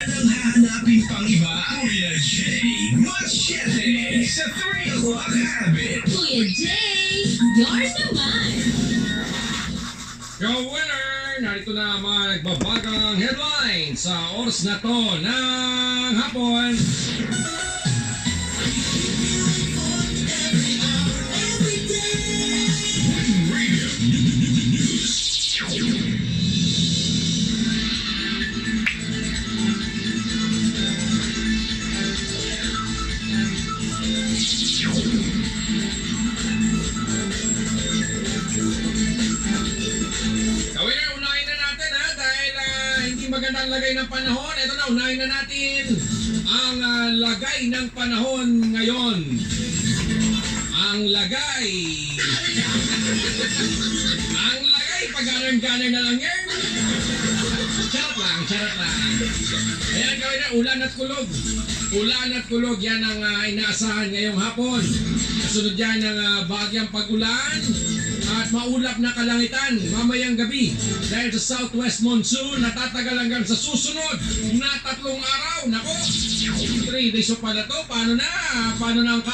Nang hahanapin pang iba, Kuya Jay Machete sa 3 o'clock habit. Kuya Jay, yours naman. Yo winner! Narito na mga nagbabagang headlines sa oras na to ng hapon. Kawin, unahin na natin ha dahil hindi magandang lagay ng panahon. Ito na, unahin na natin ang lagay ng panahon ngayon. Ang lagay, pag-ganar na lang yan. Charot lang. Ayan, gawin na, ulan at kulog. Ulan at kulog, yan ang inaasahan ngayong hapon. Kasunod yan ng bagyang pag-ulan at maulap na kalangitan mamayang gabi dahil sa southwest monsoon natatagal hanggang sa susunod na 3 araw. Nako, 3 days pala to. Paano na ang